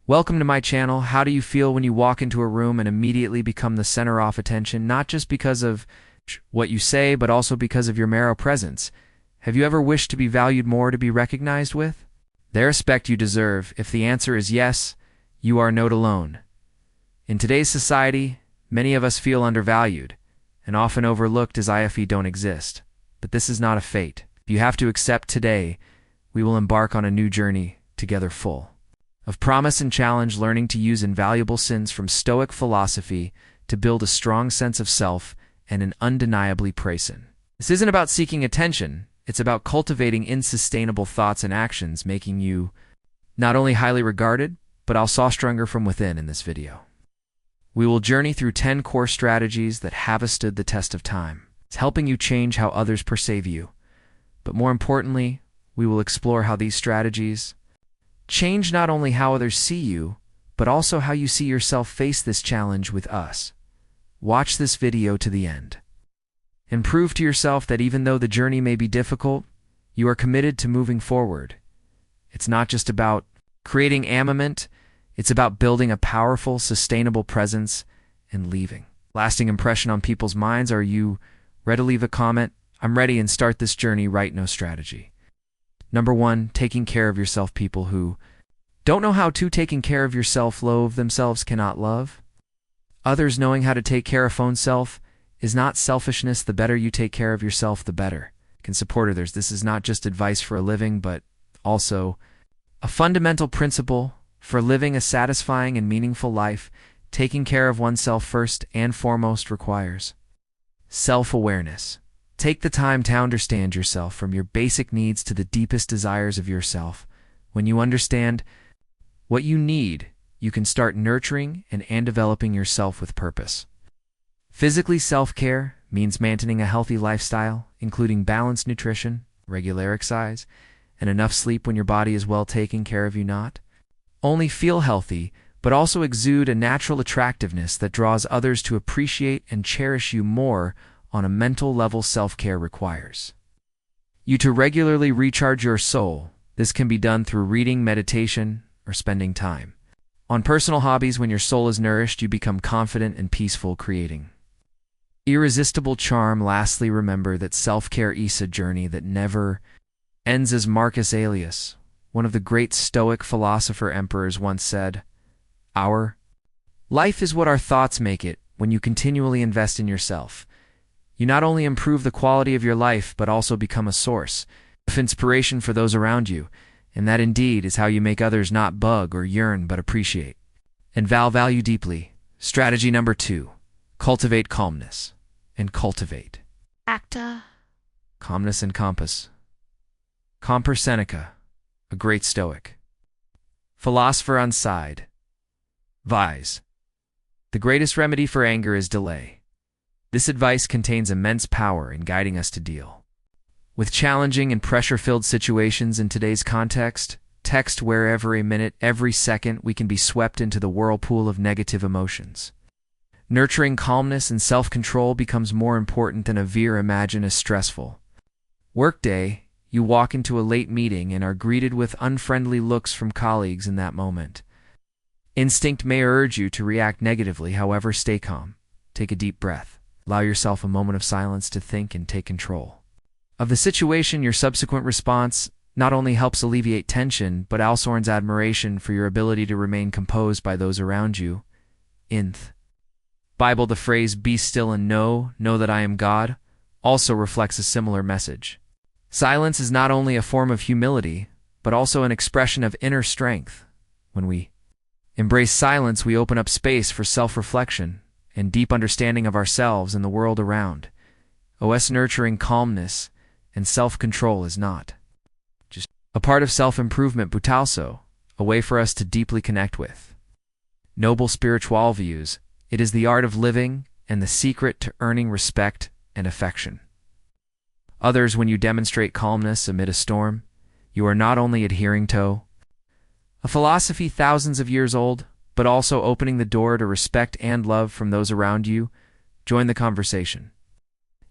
Welcome to my channel. How do you feel when you walk into a room and immediately become the center of attention, not just because of what you say, but also because of your mere presence? Have you ever wished to be valued more, to be recognized with the respect you deserve? If the answer is yes, you are not alone. In today's society, many of us feel undervalued and often overlooked as if we don't exist. But this is not a fate you have to accept. Today, we will embark on a new journey together, full of promise and challenge, learning to use invaluable sins from Stoic philosophy to build a strong sense of self and an undeniably present. This isn't about seeking attention, it's about cultivating unsustainable thoughts and actions, making you not only highly regarded, but also stronger from within. In this video, we will journey through 10 core strategies that have stood the test of time. It's helping you change how others perceive you. But more importantly, we will explore how these strategies change not only how others see you, but also how you see yourself. Face this challenge with us. Watch this video to the end and prove to yourself that even though the journey may be difficult, you are committed to moving forward. It's not just about creating armament, it's about building a powerful, sustainable presence and leaving a lasting impression on people's minds. Are you ready to leave a comment? I'm ready, and start this journey right. No strategy. Number 1, taking care of yourself. People who don't know how to taking care of yourself loathe themselves, cannot love others. Knowing how to take care of own self is not selfishness. The better you take care of yourself, the better you can support others. This is not just advice for a living, but also a fundamental principle for living a satisfying and meaningful life. Taking care of oneself first and foremost requires self-awareness. Take the time to understand yourself, from your basic needs to the deepest desires of yourself. When you understand what you need, you can start nurturing and developing yourself with purpose. Physically, self-care means maintaining a healthy lifestyle, including balanced nutrition, regular exercise, and enough sleep. When your body is well taken care of, you not only feel healthy, but also exude a natural attractiveness that draws others to appreciate and cherish you more. On a mental level, self-care requires you to regularly recharge your soul. This can be done through reading, meditation, or spending time on personal hobbies. When your soul is nourished, you become confident and peaceful, creating irresistible charm. Lastly, remember that self-care is a journey that never ends. As Marcus Aurelius, one of the great Stoic philosopher emperors, once said, "Our life is what our thoughts make it." When you continually invest in yourself, you not only improve the quality of your life, but also become a source of inspiration for those around you. And that indeed is how you make others not bug or yearn, but appreciate and value deeply. Strategy number 2, cultivate calmness and cultivate Acta. calmness and compass. Comper Seneca, a great Stoic philosopher, on side advised, the greatest remedy for anger is delay. This advice contains immense power in guiding us to deal with challenging and pressure-filled situations. In today's context, where every minute, every second, we can be swept into the whirlpool of negative emotions. Nurturing calmness and self-control becomes more important than imagine a stressful workday. You walk into a late meeting and are greeted with unfriendly looks from colleagues. In that moment, instinct may urge you to react negatively. However, stay calm. Take a deep breath. Allow yourself a moment of silence to think and take control of the situation. Your subsequent response not only helps alleviate tension, but also earns admiration for your ability to remain composed by those around you. In the Bible, the phrase, "Be still and know that I am God," also reflects a similar message. Silence is not only a form of humility, but also an expression of inner strength. When we embrace silence, we open up space for self-reflection and deep understanding of ourselves and the world around. Nurturing calmness and self-control is not just a part of self-improvement, but also a way for us to deeply connect with noble spiritual views. It is the art of living and the secret to earning respect and affection others. When you demonstrate calmness amid a storm, you are not only adhering to a philosophy thousands of years old, but also opening the door to respect and love from those around you. Join the conversation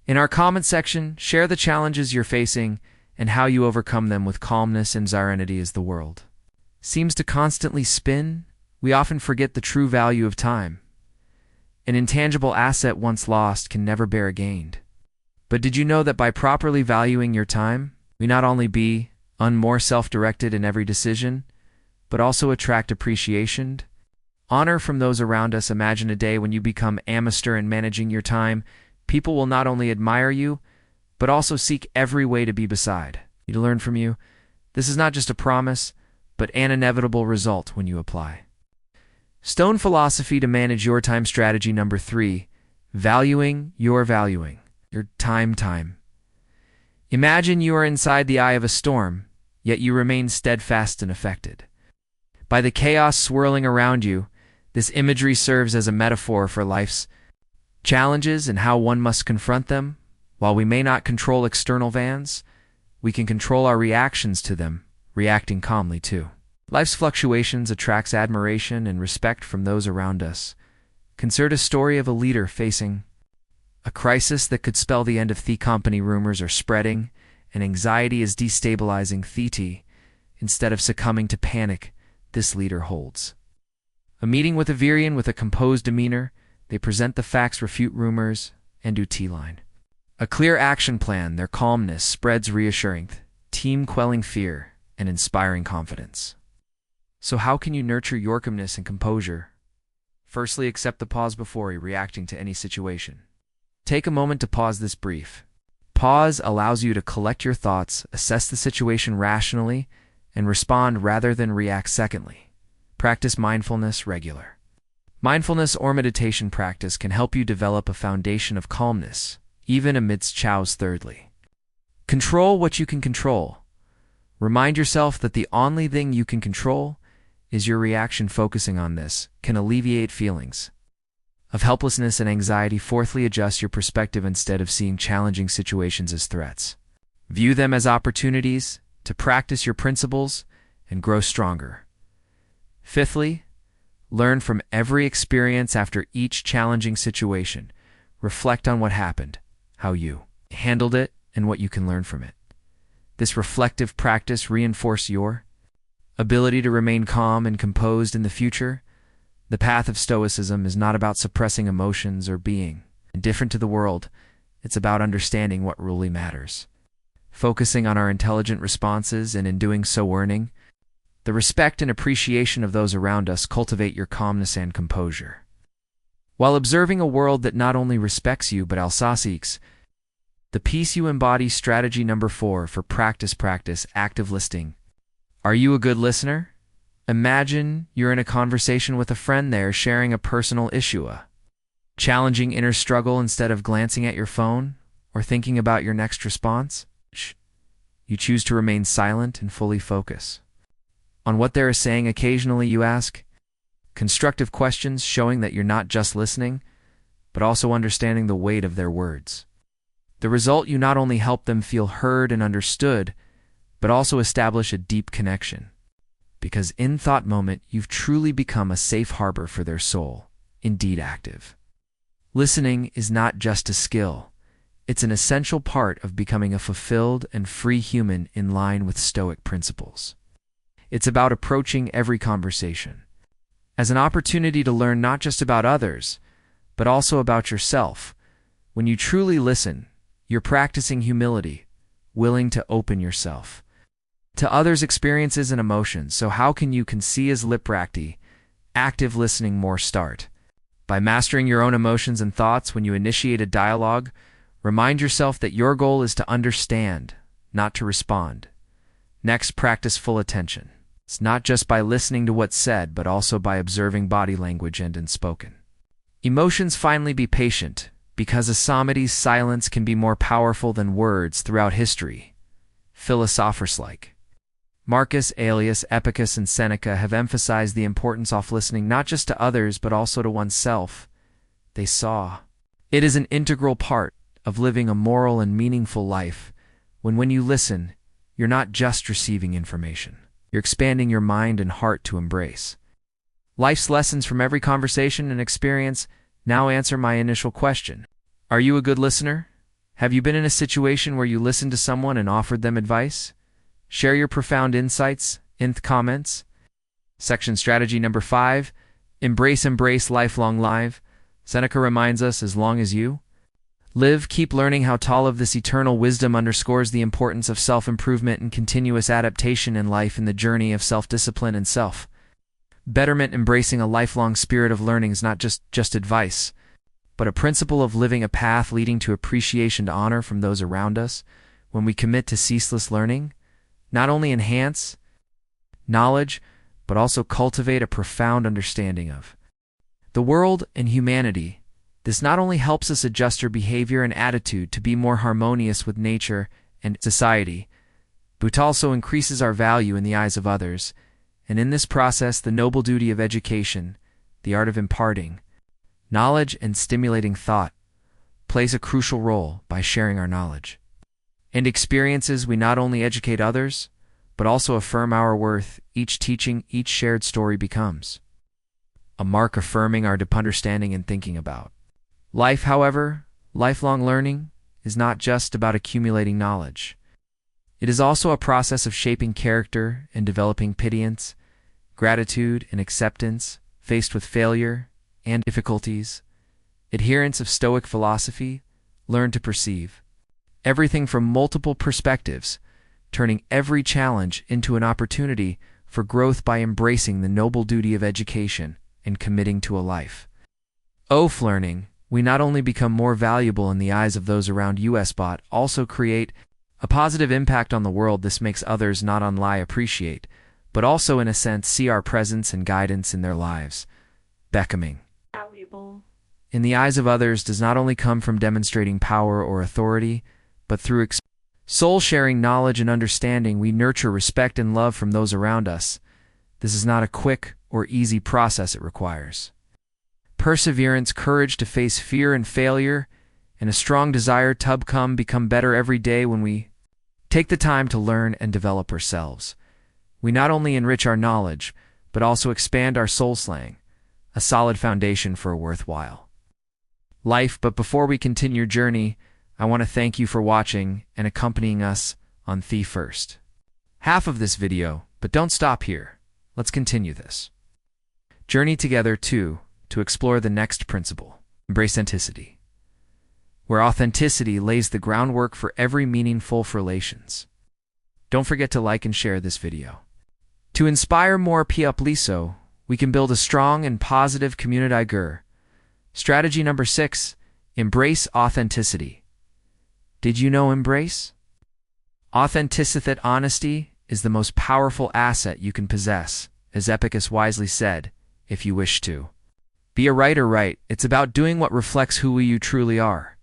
in our comment section. Share the challenges you're facing and how you overcome them with calmness and serenity. As the world seems to constantly spin We often forget the true value of time. An intangible asset once lost can never be regained. But did you know that by properly valuing your time, we not only be more self-directed in every decision, but also attract appreciation, honor from those around us? Imagine a day when you become amateur in managing your time. People will not only admire you, but also seek every way to be beside you, to learn from you. This is not just a promise, but an inevitable result when you apply. Stone philosophy to manage your time. Strategy number 3, valuing your time. Imagine you are inside the eye of a storm, yet you remain steadfast and unaffected by the chaos swirling around you. This imagery serves as a metaphor for life's challenges and how one must confront them. While we may not control external events, we can control our reactions to them, reacting calmly too. Life's fluctuations attracts admiration and respect from those around us. Consider a story of a leader facing a crisis that could spell the end of the company. Rumors are spreading, and anxiety is destabilizing the. Instead of succumbing to panic, this leader holds a meeting with a Virian with a composed demeanor. They present the facts, refute rumors, and do T-line. A clear action plan. Their calmness spreads reassuring, team quelling fear, and inspiring confidence. So how can you nurture your calmness and composure? Firstly, accept the pause before reacting to any situation. Take a moment to pause. This brief pause allows you to collect your thoughts, assess the situation rationally, and respond rather than react. Secondly, practice mindfulness regular. Mindfulness or meditation practice can help you develop a foundation of calmness, even amidst chaos. Thirdly, control what you can control. Remind yourself that the only thing you can control is your reaction. Focusing on this can alleviate feelings of helplessness and anxiety. Fourthly, adjust your perspective. Instead of seeing challenging situations as threats, view them as opportunities to practice your principles and grow stronger. Fifthly, learn from every experience. After each challenging situation, reflect on what happened, how you handled it, and what you can learn from it. This reflective practice reinforces your ability to remain calm and composed in the future. The path of Stoicism is not about suppressing emotions or being indifferent to the world. It's about understanding what really matters, focusing on our intelligent responses, and in doing so earning the respect and appreciation of those around us. Cultivate your calmness and composure while observing a world that not only respects you but also seeks the peace you embody. Strategy number 4 for practice, active listening. Are you a good listener? Imagine you're in a conversation with a friend. There sharing a personal issue, a challenging inner struggle. Instead of glancing at your phone or thinking about your next response, you choose to remain silent and fully focus on what they're saying. Occasionally you ask constructive questions, showing that you're not just listening, but also understanding the weight of their words. The result, you not only help them feel heard and understood, but also establish a deep connection. Because in thought moment, you've truly become a safe harbor for their soul, indeed active. Listening is not just a skill. It's an essential part of becoming a fulfilled and free human in line with Stoic principles. It's about approaching every conversation as an opportunity to learn not just about others, but also about yourself. When you truly listen, you're practicing humility, willing to open yourself to others' experiences and emotions. So how can you see as lipracti, active listening more? Start by mastering your own emotions and thoughts. When you initiate a dialogue, remind yourself that your goal is to understand, not to respond. Next, practice full attention. It's not just by listening to what's said, but also by observing body language and unspoken emotions. Finally, be patient, because a Socrates' silence can be more powerful than words. Throughout history, philosophers like Marcus Aurelius, Epictetus, and Seneca have emphasized the importance of listening not just to others but also to oneself. They saw it is an integral part of living a moral and meaningful life. When you listen, you're not just receiving information. You're expanding your mind and heart to embrace life's lessons from every conversation and experience. Now answer my initial question. Are you a good listener? Have you been in a situation where you listened to someone and offered them advice? Share your profound insights in the comments. Section strategy number 5, embrace lifelong life. Seneca reminds us, as long as you live, keep learning. How tall of this eternal wisdom underscores the importance of self-improvement and continuous adaptation in life in the journey of self-discipline and self-betterment. Embracing a lifelong spirit of learning is not just advice, but a principle of living, a path leading to appreciation, to honor from those around us. When we commit to ceaseless learning, not only enhance knowledge, but also cultivate a profound understanding of the world and humanity. This not only helps us adjust our behavior and attitude to be more harmonious with nature and society, but also increases our value in the eyes of others. And in this process, the noble duty of education, the art of imparting knowledge and stimulating thought, plays a crucial role. By sharing our knowledge and experiences, we not only educate others, but also affirm our worth. Each teaching, each shared story becomes a mark affirming our deep understanding and thinking about life. However, lifelong learning is not just about accumulating knowledge. It is also a process of shaping character and developing patience, gratitude, and acceptance faced with failure and difficulties. Adherents of Stoic philosophy learn to perceive everything from multiple perspectives, turning every challenge into an opportunity for growth. By embracing the noble duty of education and committing to a life of learning, we not only become more valuable in the eyes of those around us, but also create a positive impact on the world. This makes others not only appreciate, but also in a sense see our presence and guidance in their lives. Becoming valuable in the eyes of others does not only come from demonstrating power or authority, but through soul-sharing knowledge and understanding. We nurture respect and love from those around us. This is not a quick or easy process. It requires perseverance, courage to face fear and failure, and a strong desire to become better every day. When we take the time to learn and develop ourselves, we not only enrich our knowledge, but also expand our soul slang, a solid foundation for a worthwhile life. But before we continue your journey, I want to thank you for watching and accompanying us on the first half of this video. But don't stop here. Let's continue this journey together to explore the next principle, embrace authenticity, where authenticity lays the groundwork for every meaningful relations. Don't forget to like and share this video. To inspire more people, we can build a strong and positive community. Strategy number 6, embrace authenticity. Did you know embrace authenticity? Honesty is the most powerful asset you can possess. As Epicus wisely said, if you wish to be a writer, right, it's about doing what reflects who you truly are.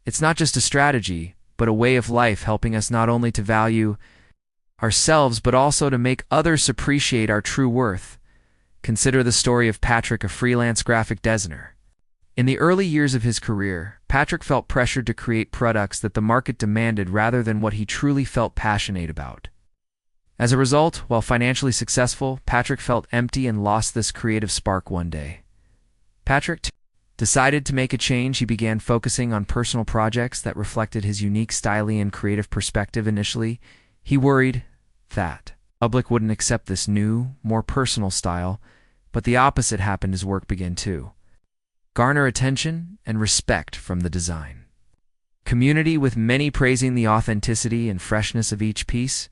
It's not just a strategy, but a way of life, helping us not only to value ourselves, but also to make others appreciate our true worth. Consider the story of Patrick, a freelance graphic designer. In the early years of his career, Patrick felt pressured to create products that the market demanded rather than what he truly felt passionate about. As a result, while financially successful, Patrick felt empty and lost this creative spark. One day, Patrick decided to make a change. He began focusing on personal projects that reflected his unique style and creative perspective. Initially, he worried that the public wouldn't accept this new, more personal style, but the opposite happened. His work began to garner attention and respect from the design community, with many praising the authenticity and freshness of each piece.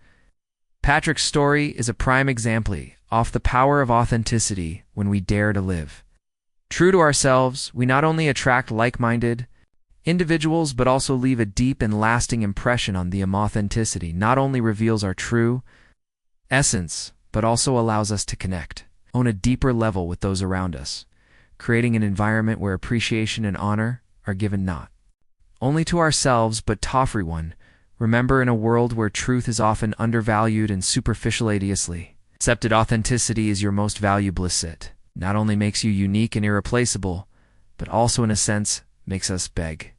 Patrick's story is a prime example of the power of authenticity. When we dare to live true to ourselves, we not only attract like-minded individuals, but also leave a deep and lasting impression on them. Authenticity not only reveals our true essence, but also allows us to connect on a deeper level with those around us, creating an environment where appreciation and honor are given not only to ourselves, but to everyone. Remember, in a world where truth is often undervalued and superficially accepted, authenticity is your most valuable asset. Not only makes you unique and irreplaceable, but also in a sense makes us beg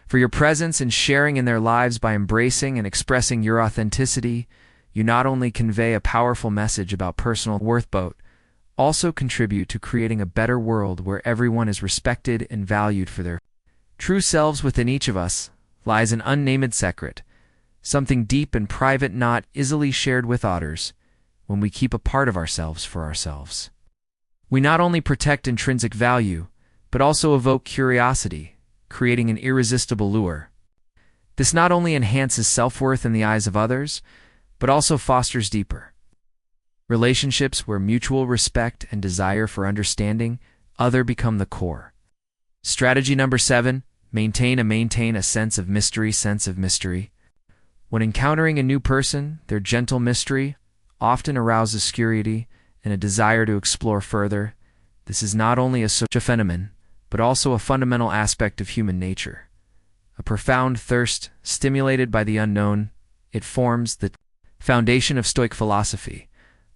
for your presence and sharing in their lives. By embracing and expressing your authenticity, you not only convey a powerful message about personal worth, but also contribute to creating a better world where everyone is respected and valued for their true selves. Within each of us lies an unnamed secret, something deep and private, not easily shared with others. when we keep a part of ourselves for ourselves. We not only protect intrinsic value, but also evoke curiosity, creating an irresistible lure. This not only enhances self-worth in the eyes of others, but also fosters deeper relationships where mutual respect and desire for understanding other become the core. Strategy number 7, maintain a sense of mystery. When encountering a new person, their gentle mystery often arouses curiosity and a desire to explore further. This is not only a social phenomenon, but also a fundamental aspect of human nature. A profound thirst stimulated by the unknown, it forms the foundation of Stoic philosophy,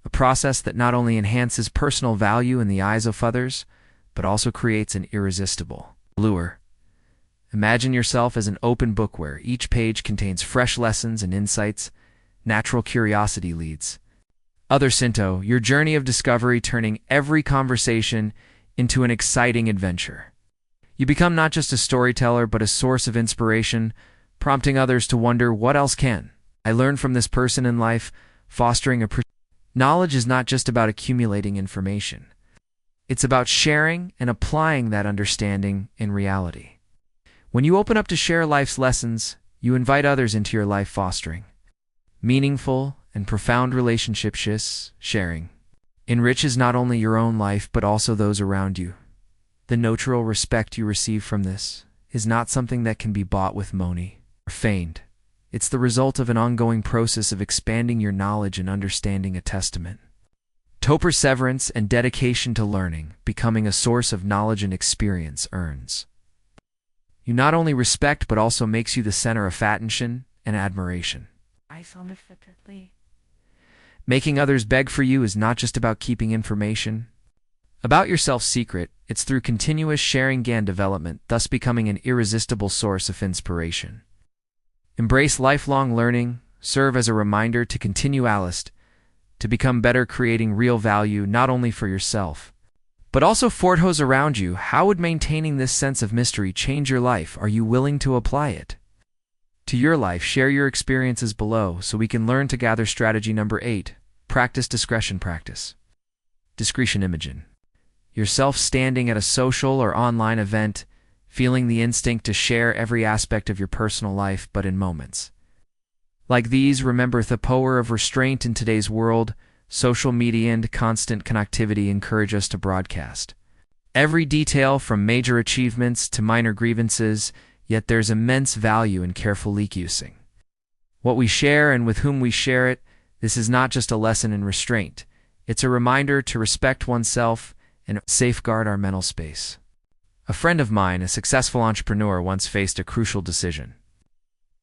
a process that not only enhances personal value in the eyes of others, but also creates an irresistible lure. Imagine yourself as an open book where each page contains fresh lessons and insights. Natural curiosity leads other Shinto, your journey of discovery, turning every conversation into an exciting adventure. You become not just a storyteller, but a source of inspiration, prompting others to wonder, what else can I learn from this person in life? Fostering a knowledge is not just about accumulating information. It's about sharing and applying that understanding in reality. When you open up to share life's lessons, you invite others into your life, fostering meaningful and profound relationships. Sharing enriches not only your own life, but also those around you. The natural respect you receive from this is not something that can be bought with money or feigned. It's the result of an ongoing process of expanding your knowledge and understanding, a testament to perseverance and dedication to learning. Becoming a source of knowledge and experience earns you not only respect, but also makes you the center of attention and admiration. Making others beg for you is not just about keeping information about yourself secret, it's through continuous sharing and development, thus becoming an irresistible source of inspiration. Embrace lifelong learning, serve as a reminder to continue to become better, creating real value not only for yourself, but also for those around you. How would maintaining this sense of mystery change your life? Are you willing to apply it to your life? Share your experiences below so we can learn together. Strategy number 8, practice discretion. Discretion. Imagine yourself standing at a social or online event, feeling the instinct to share every aspect of your personal life, but in moments like these, remember the power of restraint. In today's world, social media and constant connectivity encourage us to broadcast every detail, from major achievements to minor grievances, yet there's immense value in carefully using what we share and with whom we share it. This is not just a lesson in restraint, it's a reminder to respect oneself and safeguard our mental space. A friend of mine, a successful entrepreneur, once faced a crucial decision: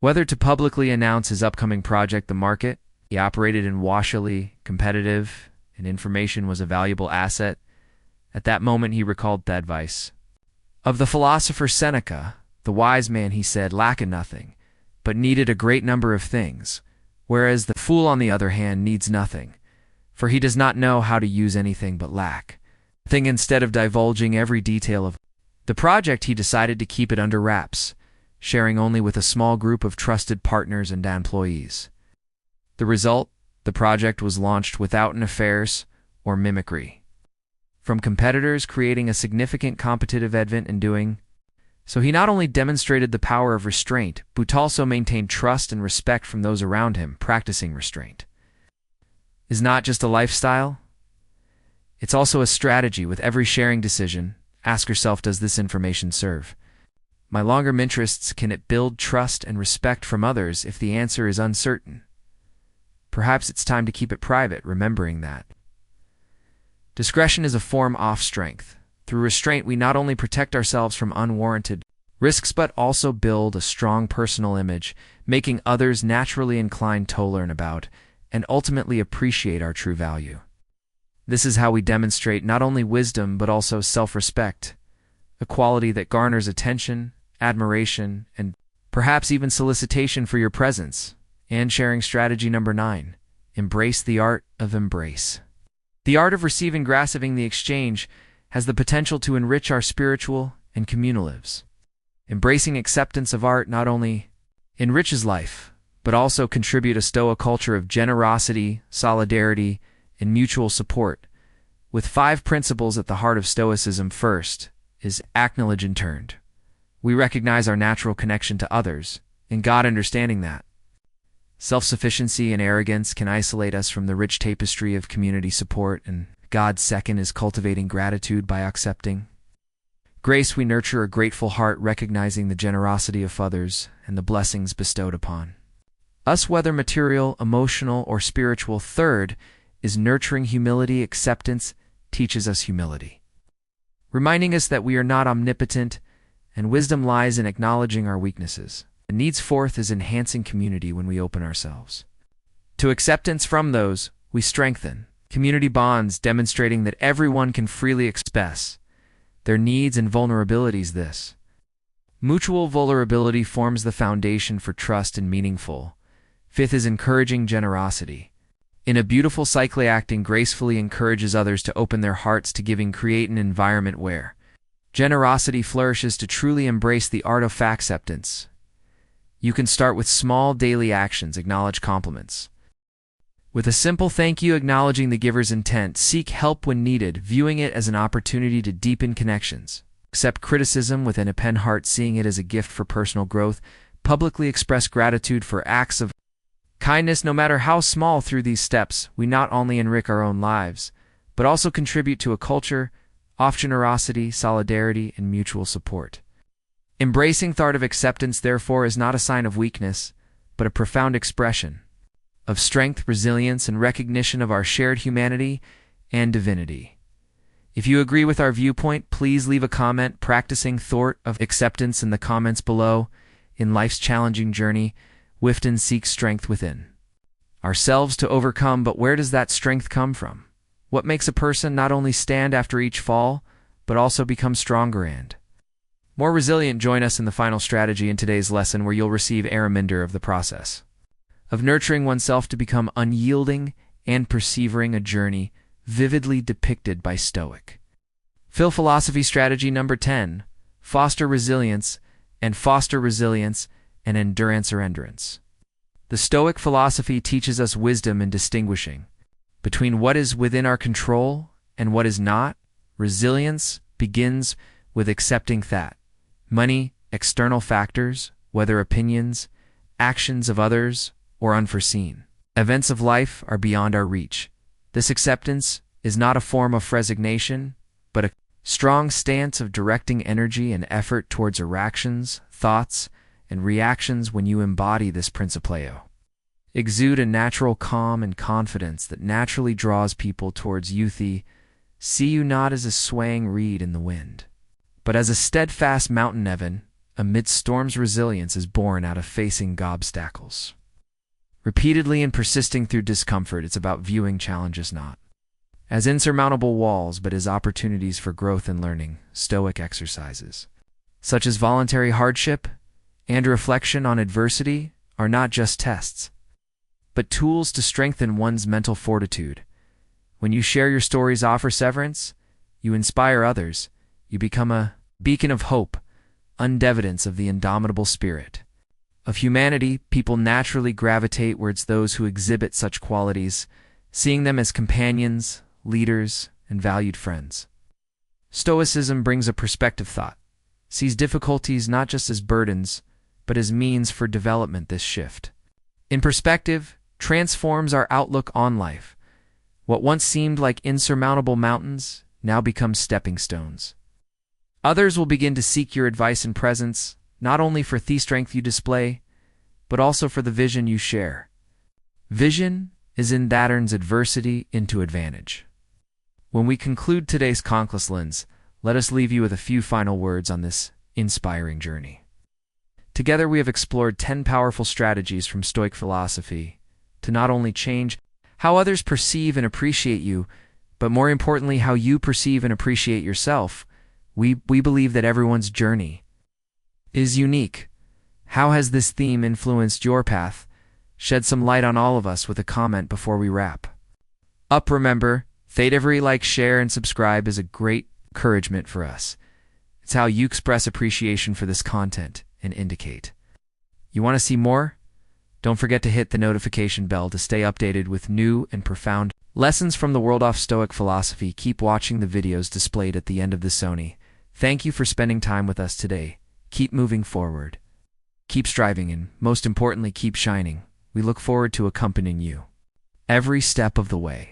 whether to publicly announce his upcoming project. The market he operated in washily competitive, and information was a valuable asset. At that moment he recalled the advice of the philosopher Seneca. The wise man, he said, lacked nothing, but needed a great number of things, whereas the fool, on the other hand, needs nothing, for he does not know how to use anything but lack. Instead of divulging every detail of the project, he decided to keep it under wraps, sharing only with a small group of trusted partners and employees. The result? The project was launched without an affairs or mimicry from competitors, creating a significant competitive advantage in doing so. He not only demonstrated the power of restraint, but also maintained trust and respect from those around him. Practicing restraint is not just a lifestyle, it's also a strategy. With every sharing decision, ask yourself, does this information serve my long-term interests? Can it build trust and respect from others? If the answer is uncertain, perhaps it's time to keep it private, remembering that discretion is a form of strength. Through restraint, we not only protect ourselves from unwarranted risks, but also build a strong personal image, making others naturally inclined to learn about and ultimately appreciate our true value. This is how we demonstrate not only wisdom, but also self-respect, a quality that garners attention, admiration, and perhaps even solicitation for your presence. And sharing. Strategy number 9, embrace the art of embrace. The art of receiving, grasping the exchange, has the potential to enrich our spiritual and communal lives. Embracing acceptance of art not only enriches life, but also contribute to a culture of generosity, solidarity, and mutual support, with 5 principles at the heart of Stoicism. First is acknowledge and turned. We recognize our natural connection to others, and God understanding that. Self-sufficiency and arrogance can isolate us from the rich tapestry of community support, and God's second is cultivating gratitude by accepting. Grace, we nurture a grateful heart, recognizing the generosity of others and the blessings bestowed upon us, whether material, emotional, or spiritual. Third is nurturing humility. Acceptance teaches us humility, reminding us that we are not omnipotent, and wisdom lies in acknowledging our weaknesses. The needs. Fourth is enhancing community. When we open ourselves to acceptance from those, we strengthen community bonds, demonstrating that everyone can freely express their needs and vulnerabilities. This mutual vulnerability forms the foundation for trust and meaningful. Fifth is encouraging generosity. In a beautiful cycle, acting gracefully encourages others to open their hearts to giving, create an environment where generosity flourishes. To truly embrace the art of acceptance, you can start with small daily actions. Acknowledge compliments with a simple thank you, acknowledging the giver's intent. Seek help when needed, viewing it as an opportunity to deepen connections. Accept criticism with an open heart, seeing it as a gift for personal growth. Publicly express gratitude for acts of kindness, no matter how small. Through these steps, we not only enrich our own lives, but also contribute to a culture of generosity, solidarity, and mutual support. Embracing the art of acceptance, therefore, is not a sign of weakness, but a profound expression of strength, resilience, and recognition of our shared humanity and divinity. If you agree with our viewpoint, please leave a comment. Practicing thought of acceptance in the comments below. In life's challenging journey, we often seek strength within ourselves to overcome, but where does that strength come from? What makes a person not only stand after each fall, but also become stronger and more resilient? Join us in the final strategy in today's lesson, where you'll receive a reminder of the process of nurturing oneself to become unyielding and persevering, a journey vividly depicted by Stoic philosophy. Strategy number 10, foster resilience and endurance or endurance. The Stoic philosophy teaches us wisdom in distinguishing between what is within our control and what is not. Resilience begins with accepting that many external factors, whether opinions, actions of others, or unforeseen events of life, are beyond our reach. This acceptance is not a form of resignation, but a strong stance of directing energy and effort towards our actions, thoughts, and reactions. When you embody this principle, exude a natural calm and confidence that naturally draws people towards you. See you not as a swaying reed in the wind, but as a steadfast mountain. Evan, amidst storms, resilience is born out of facing obstacles repeatedly and persisting through discomfort. It's about viewing challenges not as insurmountable walls, but as opportunities for growth and learning. Stoic exercises, such as voluntary hardship and reflection on adversity, are not just tests, but tools to strengthen one's mental fortitude. When you share your stories, offer severance, you inspire others, you become a beacon of hope, evidence of the indomitable spirit of humanity. People naturally gravitate towards those who exhibit such qualities, seeing them as companions, leaders, and valued friends. Stoicism brings a perspective thought, sees difficulties not just as burdens, but as means for development. This shift in perspective transforms our outlook on life. What once seemed like insurmountable mountains now become stepping stones. Others will begin to seek your advice and presence, not only for the strength you display, but also for the vision you share. Vision is in that turns adversity into advantage. When we conclude today's Conquest Lens, let us leave you with a few final words on this inspiring journey. Together we have explored 10 powerful strategies from Stoic philosophy to not only change how others perceive and appreciate you, but more importantly, how you perceive and appreciate yourself. We believe that everyone's journey is unique. How has this theme influenced your path? Shed some light on all of us with a comment before we wrap up. Remember, every like, share, and subscribe is a great encouragement for us. It's how you express appreciation for this content and indicate you want to see more. Don't forget to hit the notification bell to stay updated with new and profound lessons from the world of Stoic philosophy. Keep watching the videos displayed at the end of the Sony. Thank you for spending time with us today. Keep moving forward. Keep striving and, most importantly, keep shining. We look forward to accompanying you every step of the way.